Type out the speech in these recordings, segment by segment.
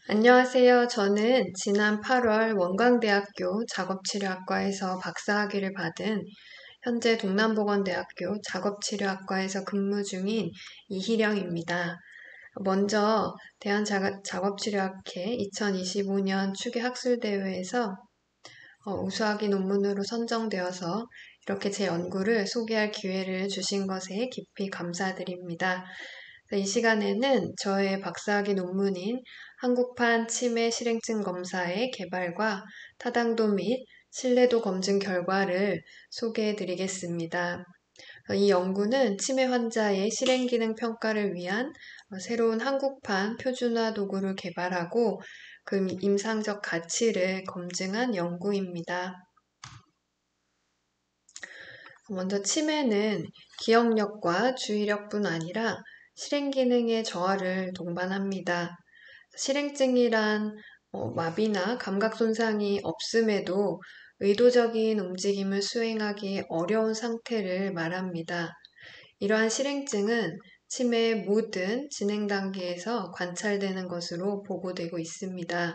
안녕하세요. 저는 지난 8월 원광대학교 작업치료학과에서 박사학위를 받은 현재 동남보건대학교 작업치료학과에서 근무 중인 이희령입니다. 먼저 대한작업치료학회 2025년 추계학술대회에서 우수학위 논문으로 선정되어서 이렇게 제 연구를 소개할 기회를 주신 것에 깊이 감사드립니다. 이 시간에는 저의 박사학위 논문인 한국판 치매 실행증 검사의 개발과 타당도 및 신뢰도 검증 결과를 소개해 드리겠습니다. 이 연구는 치매 환자의 실행기능 평가를 위한 새로운 한국판 표준화 도구를 개발하고 그 임상적 가치를 검증한 연구입니다. 먼저 치매는 기억력과 주의력뿐 아니라 실행기능의 저하를 동반합니다. 실행증이란 마비나 감각 손상이 없음에도 의도적인 움직임을 수행하기 어려운 상태를 말합니다. 이러한 실행증은 치매의 모든 진행 단계에서 관찰되는 것으로 보고되고 있습니다.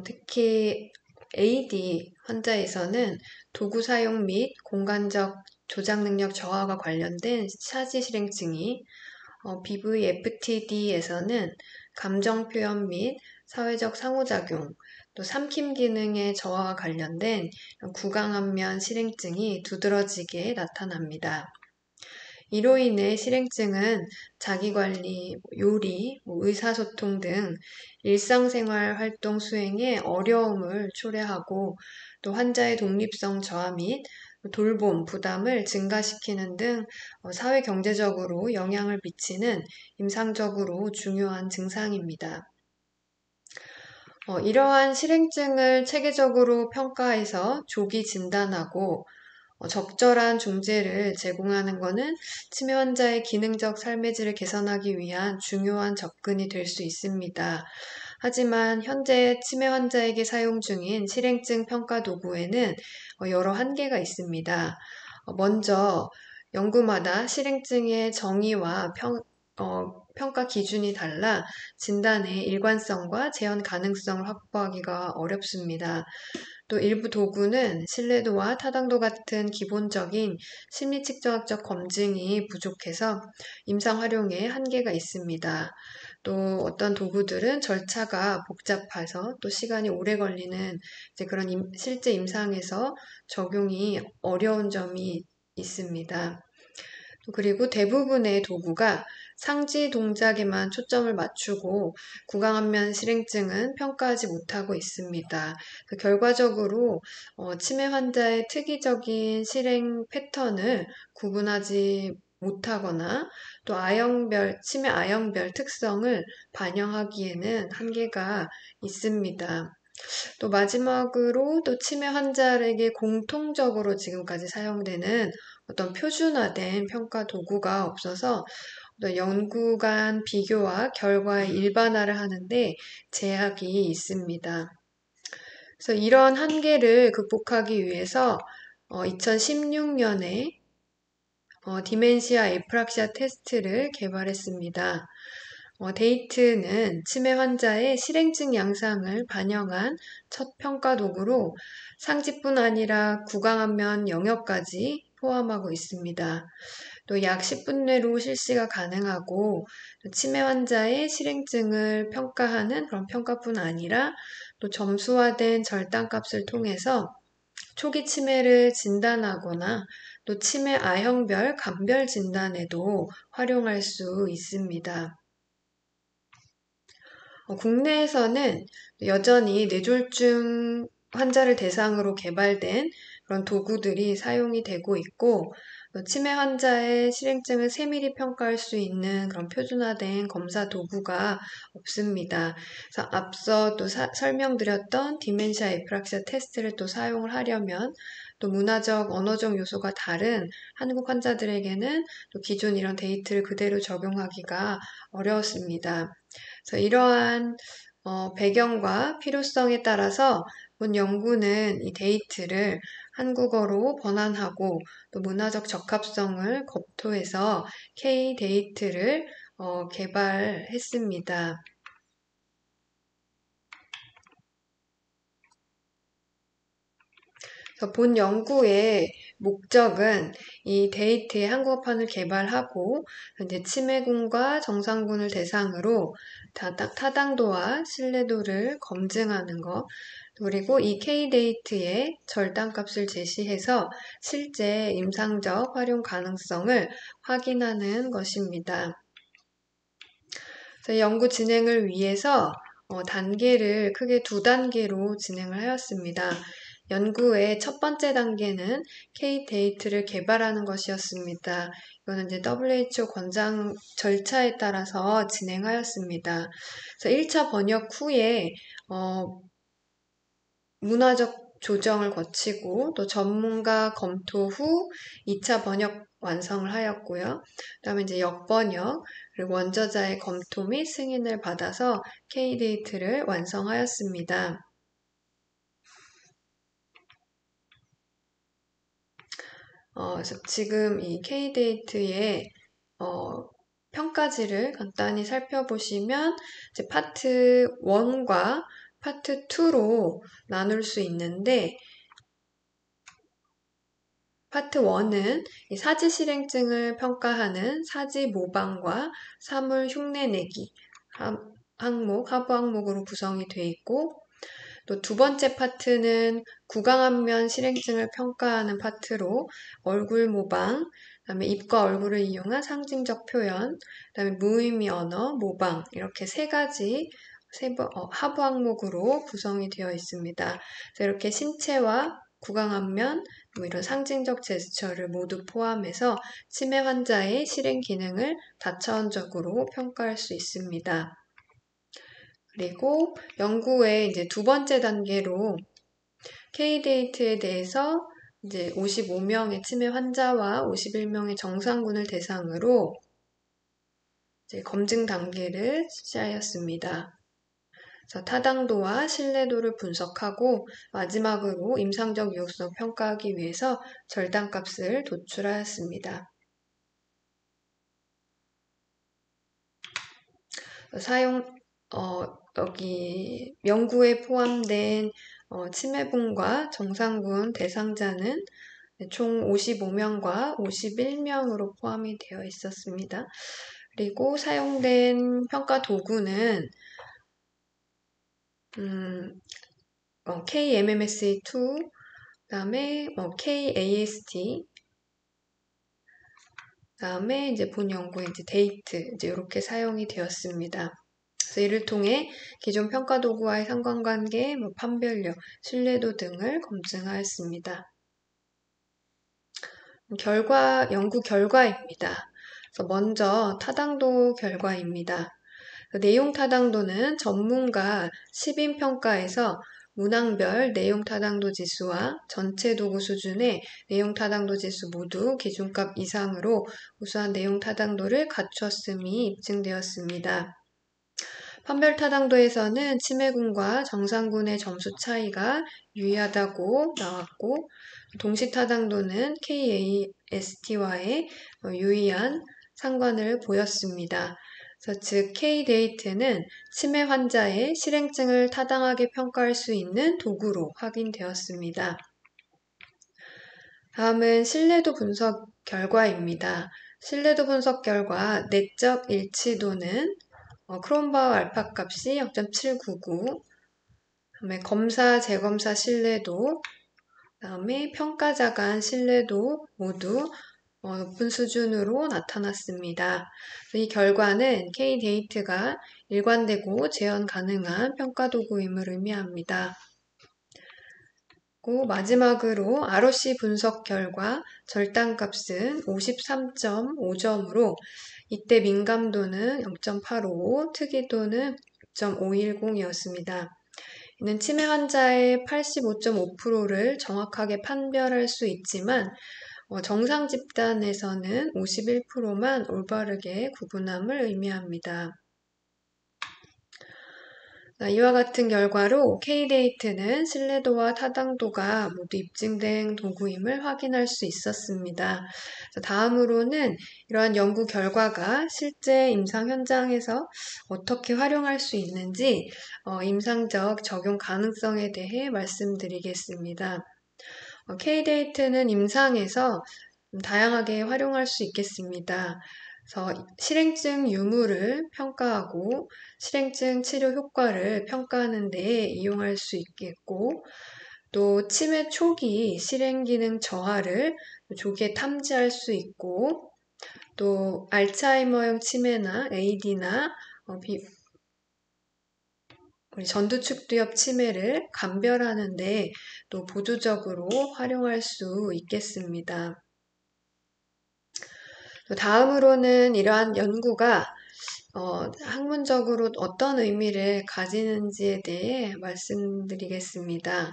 특히 AD 환자에서는 도구 사용 및 공간적 조작 능력 저하가 관련된 차지 실행증이, BVFTD에서는 감정 표현 및 사회적 상호작용, 또 삼킴 기능의 저하와 관련된 구강안면 실행증이 두드러지게 나타납니다. 이로 인해 실행증은 자기관리, 요리, 의사소통 등 일상생활 활동 수행에 어려움을 초래하고 또 환자의 독립성 저하 및 돌봄, 부담을 증가시키는 등 사회 경제적으로 영향을 미치는 임상적으로 중요한 증상입니다. 이러한 실행증을 체계적으로 평가해서 조기 진단하고 적절한 중재를 제공하는 것은 치매 환자의 기능적 삶의 질을 개선하기 위한 중요한 접근이 될 수 있습니다. 하지만 현재 치매 환자에게 사용 중인 실행증 평가 도구에는 여러 한계가 있습니다. 먼저 연구마다 실행증의 정의와 평가 기준이 달라 진단의 일관성과 재현 가능성을 확보하기가 어렵습니다. 또 일부 도구는 신뢰도와 타당도 같은 기본적인 심리 측정학적 검증이 부족해서 임상 활용에 한계가 있습니다. 또 어떤 도구들은 절차가 복잡해서 또 시간이 오래 걸리는 그런 실제 임상에서 적용이 어려운 점이 있습니다. 그리고 대부분의 도구가 상지 동작에만 초점을 맞추고 구강안면 실행증은 평가하지 못하고 있습니다. 결과적으로 치매 환자의 특이적인 실행 패턴을 구분하지 못하거나 또 치매 아형별 특성을 반영하기에는 한계가 있습니다. 또 마지막으로 또 치매 환자에게 공통적으로 지금까지 사용되는 어떤 표준화된 평가 도구가 없어서 연구 간 비교와 결과의 일반화를 하는데 제약이 있습니다. 그래서 이런 한계를 극복하기 위해서 2016년에 디멘시아 에프락시아 테스트를 개발했습니다. 데이트는 치매 환자의 실행증 양상을 반영한 첫 평가 도구로 상지뿐 아니라 구강안면 영역까지 포함하고 있습니다. 또 약 10분 내로 실시가 가능하고 치매 환자의 실행증을 평가하는 그런 평가뿐 아니라 또 점수화된 절단값을 통해서 초기 치매를 진단하거나 또 치매 아형별 감별 진단에도 활용할 수 있습니다. 국내에서는 여전히 뇌졸중 환자를 대상으로 개발된 그런 도구들이 사용이 되고 있고, 치매 환자의 실행증을 세밀히 평가할 수 있는 그런 표준화된 검사 도구가 없습니다. 그래서 앞서 또 설명드렸던 디멘시아 에프락시아 테스트를 또 사용을 하려면 또 문화적, 언어적 요소가 다른 한국 환자들에게는 또 기존 이런 데이터를 그대로 적용하기가 어려웠습니다. 그래서 이러한 배경과 필요성에 따라서 본 연구는 이 데이트를 한국어로 번안하고 또 문화적 적합성을 검토해서 K-데이트를 개발했습니다. 본 연구의 목적은 이 데이트의 한국어판을 개발하고 이제 치매군과 정상군을 대상으로 타당도와 신뢰도를 검증하는 것, 그리고 이 K데이트의 절단값을 제시해서 실제 임상적 활용 가능성을 확인하는 것입니다. 연구 진행을 위해서 단계를 크게 2단계로 진행을 하였습니다. 연구의 첫 번째 단계는 K데이트를 개발하는 것이었습니다. 이거는 이제 WHO 권장 절차에 따라서 진행하였습니다. 그래서 1차 번역 후에 문화적 조정을 거치고 또 전문가 검토 후 2차 번역 완성을 하였고요. 그다음에 이제 역번역 그리고 원저자의 검토 및 승인을 받아서 K데이트를 완성하였습니다. 그래서 지금 이 K데이트의 평가지를 간단히 살펴보시면 이제 파트 1과 파트 2로 나눌 수 있는데 파트 1은 이 사지 실행증을 평가하는 사지 모방과 사물 흉내내기 항목, 하부 항목으로 구성이 되어 있고 또 두 번째 파트는 구강안면 실행증을 평가하는 파트로 얼굴 모방, 그다음에 입과 얼굴을 이용한 상징적 표현, 그다음에 무의미 언어, 모방 이렇게 세 가지 하부 항목으로 구성이 되어 있습니다. 그래서 이렇게 신체와 구강안면, 뭐 이런 상징적 제스처를 모두 포함해서 치매 환자의 실행 기능을 다차원적으로 평가할 수 있습니다. 그리고 연구의 이제 두 번째 단계로 K데이트에 대해서 이제 55명의 치매 환자와 51명의 정상군을 대상으로 이제 검증 단계를 실시하였습니다. 그래서 타당도와 신뢰도를 분석하고 마지막으로 임상적 유효성 평가하기 위해서 절단값을 도출하였습니다. 여기 연구에 포함된 치매군과 정상군 대상자는 총 55명과 51명으로 포함이 되어 있었습니다. 그리고 사용된 평가 도구는 KMMSA2, 그다음에 KAST, 그다음에 이제 본 연구의 이제 데이트 이제 이렇게 사용이 되었습니다. 그래서 이를 통해 기존 평가 도구와의 상관관계, 판별력, 신뢰도 등을 검증하였습니다. 연구 결과입니다. 그래서 먼저 타당도 결과입니다. 내용 타당도는 전문가 10인 평가에서 문항별 내용 타당도 지수와 전체 도구 수준의 내용 타당도 지수 모두 기준값 이상으로 우수한 내용 타당도를 갖추었음이 입증되었습니다. 판별 타당도에서는 치매군과 정상군의 점수 차이가 유의하다고 나왔고 동시 타당도는 KAST와의 유의한 상관을 보였습니다. 즉 K데이트는 치매 환자의 실행증을 타당하게 평가할 수 있는 도구로 확인되었습니다. 다음은 신뢰도 분석 결과입니다. 신뢰도 분석 결과 내적 일치도는 크롬바우 알파 값이 0.799, 그다음에 검사, 재검사 신뢰도, 그다음에 평가자 간 신뢰도 모두 높은 수준으로 나타났습니다. 이 결과는 K데이트가 일관되고 재현 가능한 평가 도구임을 의미합니다. 마지막으로 ROC 분석 결과 절단값은 53.5점으로 이때 민감도는 0.85, 특이도는 6.510이었습니다. 이는 치매 환자의 85.5%를 정확하게 판별할 수 있지만 정상 집단에서는 51%만 올바르게 구분함을 의미합니다. 이와 같은 결과로 K데이트는 신뢰도와 타당도가 모두 입증된 도구임을 확인할 수 있었습니다. 다음으로는 이러한 연구 결과가 실제 임상 현장에서 어떻게 활용할 수 있는지 임상적 적용 가능성에 대해 말씀드리겠습니다. K데이트는 임상에서 다양하게 활용할 수 있겠습니다. 그래서 실행증 유무를 평가하고 실행증 치료 효과를 알아가는 데 이용할 수 있겠고, 또 치매 초기 실행 기능 저하를 조기에 탐지할 수 있고, 또 알츠하이머형 치매나 AD나 우리 전두축두엽 치매를 감별하는 데 또 보조적으로 활용할 수 있겠습니다. 다음으로는 이러한 연구가 학문적으로 어떤 의미를 가지는지에 대해 말씀드리겠습니다.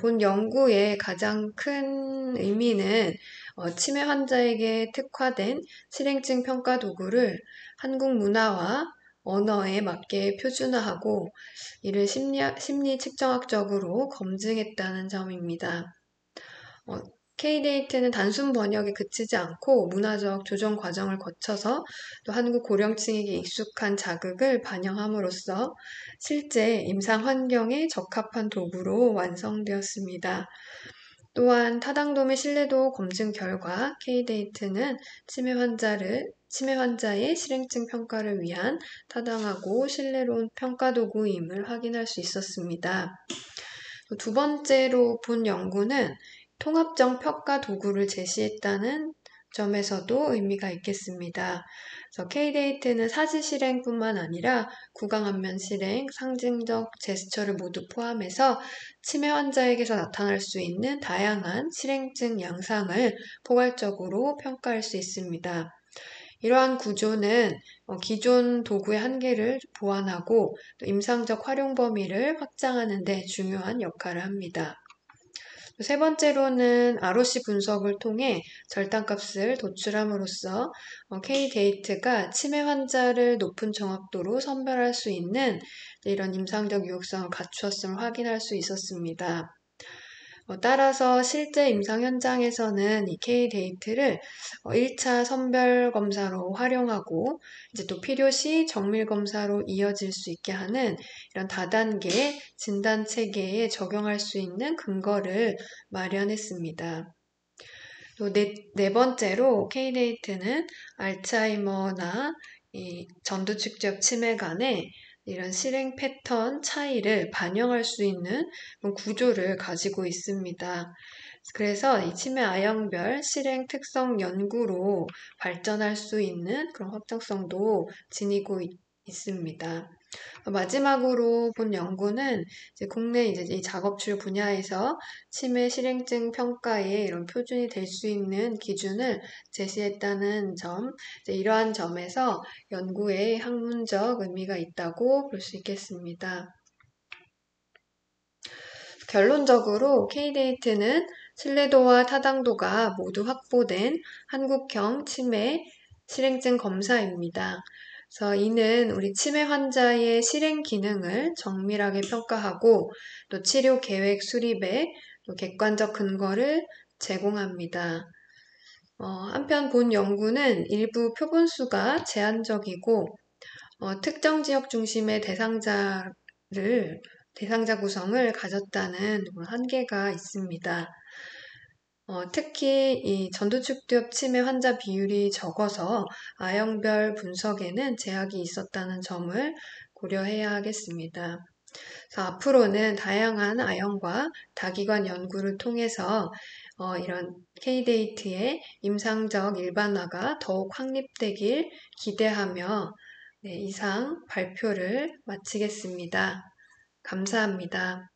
본 연구의 가장 큰 의미는 치매 환자에게 특화된 실행증 평가 도구를 한국 문화와 언어에 맞게 표준화하고 이를 심리 측정학적으로 검증했다는 점입니다. K데이트는 단순 번역에 그치지 않고 문화적 조정 과정을 거쳐서 또 한국 고령층에게 익숙한 자극을 반영함으로써 실제 임상 환경에 적합한 도구로 완성되었습니다. 또한 타당도 및 신뢰도 검증 결과 K데이트는 치매 환자의 실행증 평가를 위한 타당하고 신뢰로운 평가 도구임을 확인할 수 있었습니다. 두 번째로 본 연구는 통합적 평가 도구를 제시했다는 점에서도 의미가 있겠습니다. 그래서 K데이트는 사지 실행뿐만 아니라 구강 안면 실행, 상징적 제스처를 모두 포함해서 치매 환자에게서 나타날 수 있는 다양한 실행증 양상을 포괄적으로 평가할 수 있습니다. 이러한 구조는 기존 도구의 한계를 보완하고 또 임상적 활용 범위를 확장하는 데 중요한 역할을 합니다. 세 번째로는 ROC 분석을 통해 절단값을 도출함으로써 K데이트가 치매 환자를 높은 정확도로 선별할 수 있는 이런 임상적 유효성을 갖추었음을 확인할 수 있었습니다. 따라서 실제 임상 현장에서는 이 K데이트를 1차 선별 검사로 활용하고 이제 또 필요시 정밀 검사로 이어질 수 있게 하는 이런 다단계 진단 체계에 적용할 수 있는 근거를 마련했습니다. 또 네 번째로 K데이트는 알츠하이머나 이 전두축두엽 치매 간의 이런 실행 패턴 차이를 반영할 수 있는 구조를 가지고 있습니다. 그래서 이 치매 아형별 실행 특성 연구로 발전할 수 있는 그런 확장성도 지니고 있습니다. 마지막으로 본 연구는 이제 국내 이 작업출 분야에서 치매 실행증 평가의 이런 표준이 될 수 있는 기준을 제시했다는 점, 이러한 점에서 연구에 학문적 의미가 있다고 볼 수 있겠습니다. 결론적으로 K데이트는 신뢰도와 타당도가 모두 확보된 한국형 치매 실행증 검사입니다. 그래서 이는 우리 치매 환자의 실행 기능을 정밀하게 평가하고 또 치료 계획 수립에 또 객관적 근거를 제공합니다. 한편 본 연구는 일부 표본수가 제한적이고 특정 지역 중심의 대상자 구성을 가졌다는 한계가 있습니다. 특히 이 전두축두엽 치매 환자 비율이 적어서 아형별 분석에는 제약이 있었다는 점을 고려해야 하겠습니다. 그래서 앞으로는 다양한 아형과 다기관 연구를 통해서 이런 K데이트의 임상적 일반화가 더욱 확립되길 기대하며 이상 발표를 마치겠습니다. 감사합니다.